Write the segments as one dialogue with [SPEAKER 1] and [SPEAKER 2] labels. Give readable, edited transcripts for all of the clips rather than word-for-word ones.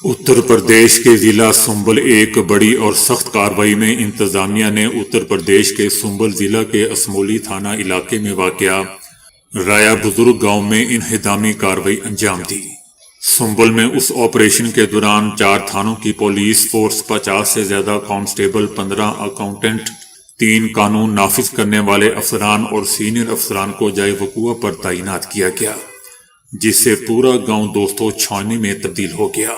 [SPEAKER 1] اتر پردیش کے ضلع سنبل ایک بڑی اور سخت کارروائی میں انتظامیہ نے اتر پردیش کے سنبل ضلع کے اسمولی تھانہ علاقے میں واقع رایا بزرگ گاؤں میں انہدامی کارروائی انجام دی۔ سنبل میں اس آپریشن کے دوران 4 تھانوں کی پولیس فورس، 50 سے زیادہ کانسٹیبل، 15 اکاؤنٹنٹ، 3 قانون نافذ کرنے والے افسران اور سینئر افسران کو جائے وقوع پر تعینات کیا گیا، جس سے پورا گاؤں دوستوں چھاؤنی میں تبدیل ہو گیا۔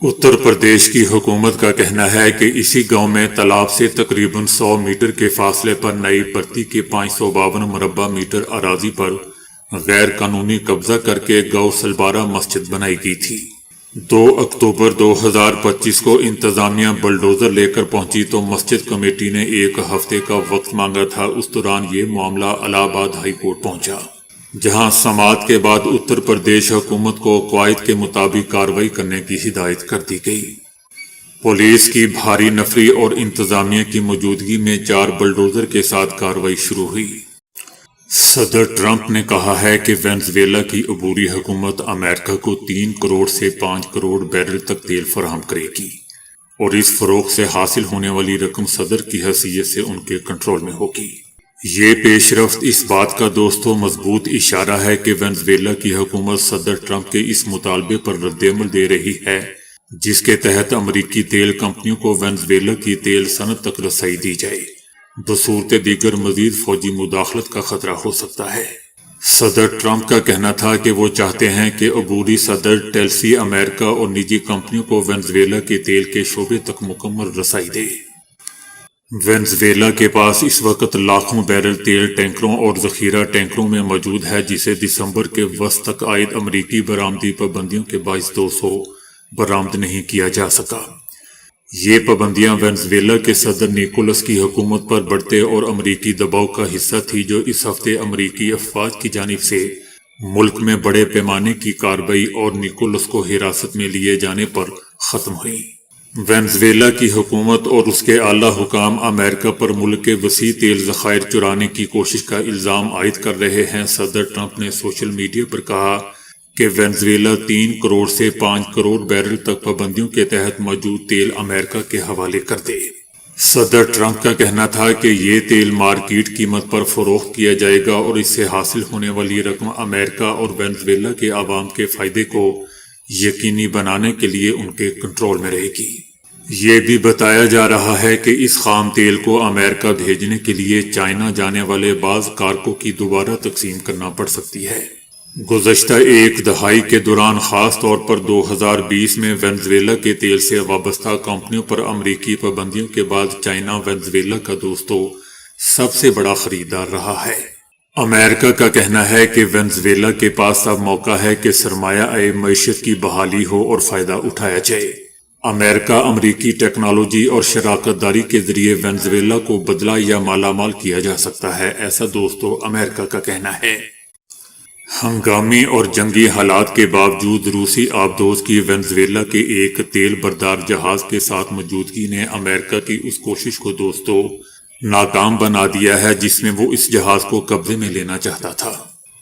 [SPEAKER 1] اتر پردیش کی حکومت کا کہنا ہے کہ اسی گاؤں میں تالاب سے تقریباً 100 میٹر کے فاصلے پر نئی بھرتی کے 552 مربع میٹر اراضی پر غیر قانونی قبضہ کر کے گو سلبارہ مسجد بنائی گئی تھی۔ 2 اکتوبر 2025 کو انتظامیہ بلڈوزر لے کر پہنچی تو مسجد کمیٹی نے 1 ہفتے کا وقت مانگا تھا۔ اس دوران یہ معاملہ الہ آباد ہائی کورٹ پہنچا، جہاں سماعت کے بعد اتر پردیش حکومت کو قواعد کے مطابق کارروائی کرنے کی ہدایت کر دی گئی۔ پولیس کی بھاری نفری اور انتظامیہ کی موجودگی میں 4 بلڈوزر کے ساتھ کارروائی شروع ہوئی۔ صدر ٹرمپ نے کہا ہے کہ وینزویلا کی عبوری حکومت امریکہ کو 3 کروڑ سے 5 کروڑ بیرل تک تیل فراہم کرے گی اور اس فروخت سے حاصل ہونے والی رقم صدر کی حیثیت سے ان کے کنٹرول میں ہوگی۔ یہ پیش رفت اس بات کا دوستوں مضبوط اشارہ ہے کہ وینزویلا کی حکومت صدر ٹرمپ کے اس مطالبے پر رد عمل دے رہی ہے، جس کے تحت امریکی تیل کمپنیوں کو وینزویلا کی تیل صنعت تک رسائی دی جائے۔ بصورت دیگر مزید فوجی مداخلت کا خطرہ ہو سکتا ہے۔ صدر ٹرمپ کا کہنا تھا کہ وہ چاہتے ہیں کہ عبوری صدر ٹیلسی امریکہ اور نجی کمپنیوں کو وینزویلا کے تیل کے شعبے تک مکمل رسائی دے۔ وینزویلا کے پاس اس وقت لاکھوں بیرل تیل ٹینکروں اور ذخیرہ ٹینکروں میں موجود ہے، جسے دسمبر کے وسط تک عائد امریکی برآمدی پابندیوں کے باعث 200 برآمد نہیں کیا جا سکا۔ یہ پابندیاں وینزویلا کے صدر نیکولس کی حکومت پر بڑھتے اور امریکی دباؤ کا حصہ تھی، جو اس ہفتے امریکی افواج کی جانب سے ملک میں بڑے پیمانے کی کارروائی اور نیکولس کو حراست میں لیے جانے پر ختم ہوئی۔ وینزویلا کی حکومت اور اس کے اعلیٰ حکام امریکہ پر ملک کے وسیع تیل ذخائر چرانے کی کوشش کا الزام عائد کر رہے ہیں۔ صدر ٹرمپ نے سوشل میڈیا پر کہا کہ وینزویلا 3 کروڑ سے 5 کروڑ بیرل تک پابندیوں کے تحت موجود تیل امریکہ کے حوالے کر دے۔ صدر ٹرمپ کا کہنا تھا کہ یہ تیل مارکیٹ قیمت پر فروخت کیا جائے گا اور اس سے حاصل ہونے والی رقم امریکہ اور وینزویلا کے عوام کے فائدے کو یقینی بنانے کے لیے ان کے کنٹرول میں رہے گی۔ یہ بھی بتایا جا رہا ہے کہ اس خام تیل کو امریکہ بھیجنے کے لیے چائنا جانے والے بعض کارگو کی دوبارہ تقسیم کرنا پڑ سکتی ہے۔ گزشتہ 1 دہائی کے دوران، خاص طور پر 2020 میں وینزویلا کے تیل سے وابستہ کمپنیوں پر امریکی پابندیوں کے بعد چائنا وینزویلا کا دوستوں سب سے بڑا خریدار رہا ہے۔ امریکہ کا کہنا ہے کہ وینزویلا کے پاس اب موقع ہے کہ سرمایہ معیشت کی بحالی ہو اور فائدہ اٹھایا جائے۔ امریکہ امریکی ٹیکنالوجی اور شراکت داری کے ذریعے وینزویلا کو بدلہ یا مالا مال کیا جا سکتا ہے، ایسا دوستوں امریکہ کا کہنا ہے۔ ہنگامی اور جنگی حالات کے باوجود روسی آبدوز کی وینزویلا کے ایک تیل بردار جہاز کے ساتھ موجودگی نے امریکہ کی اس کوشش کو دوستوں ناکام بنا دیا ہے، جس میں وہ اس جہاز کو قبضے میں لینا چاہتا تھا۔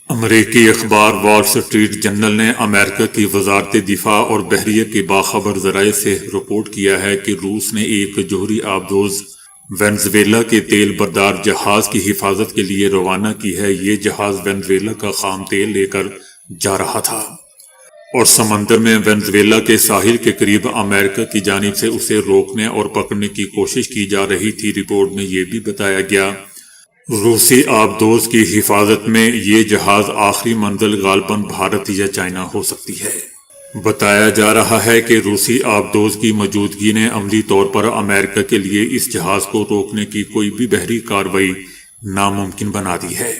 [SPEAKER 1] امریکی اخبار وال سٹریٹ جرنل نے امریکہ کی وزارت دفاع اور بحریہ کے باخبر ذرائع سے رپورٹ کیا ہے کہ روس نے ایک جوہری آبدوز وینزویلا کے تیل بردار جہاز کی حفاظت کے لیے روانہ کی ہے۔ یہ جہاز وینزویلا کا خام تیل لے کر جا رہا تھا اور سمندر میں وینزویلا کے ساحل کے قریب امریکہ کی جانب سے اسے روکنے اور پکڑنے کی کوشش کی جا رہی تھی۔ رپورٹ میں یہ بھی بتایا گیا روسی آبدوز کی حفاظت میں یہ جہاز آخری منزل غالباً بھارت یا چائنا ہو سکتی ہے۔ بتایا جا رہا ہے کہ روسی آبدوز کی موجودگی نے عملی طور پر امریکہ کے لیے اس جہاز کو روکنے کی کوئی بھی بحری کارروائی ناممکن بنا دی ہے۔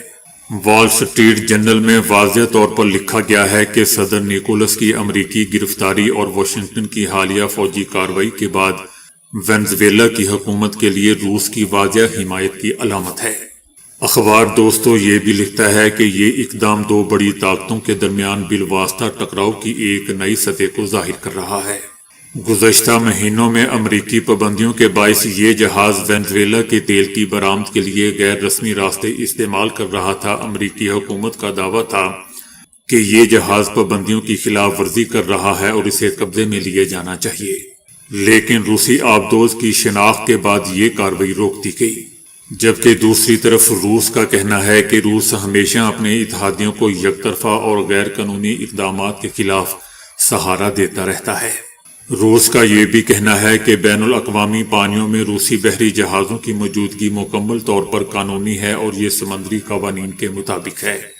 [SPEAKER 1] وال سٹریٹ جرنل میں واضح طور پر لکھا گیا ہے کہ صدر نیکولس کی امریکی گرفتاری اور واشنگٹن کی حالیہ فوجی کارروائی کے بعد وینزویلا کی حکومت کے لیے روس کی واضح حمایت کی علامت ہے۔ اخبار دوستوں یہ بھی لکھتا ہے کہ یہ اقدام 2 بڑی طاقتوں کے درمیان بالواسطہ ٹکراؤ کی ایک نئی سطح کو ظاہر کر رہا ہے۔ گزشتہ مہینوں میں امریکی پابندیوں کے باعث یہ جہاز وینزویلا کے تیل کی برآمد کے لیے غیر رسمی راستے استعمال کر رہا تھا۔ امریکی حکومت کا دعویٰ تھا کہ یہ جہاز پابندیوں کی خلاف ورزی کر رہا ہے اور اسے قبضے میں لیے جانا چاہیے، لیکن روسی آبدوز کی شناخت کے بعد یہ کارروائی روک دی گئی۔ جبکہ دوسری طرف روس کا کہنا ہے کہ روس ہمیشہ اپنے اتحادیوں کو یک طرفہ اور غیر قانونی اقدامات کے خلاف سہارا دیتا رہتا ہے۔ روس کا یہ بھی کہنا ہے کہ بین الاقوامی پانیوں میں روسی بحری جہازوں کی موجودگی مکمل طور پر قانونی ہے اور یہ سمندری قوانین کے مطابق ہے۔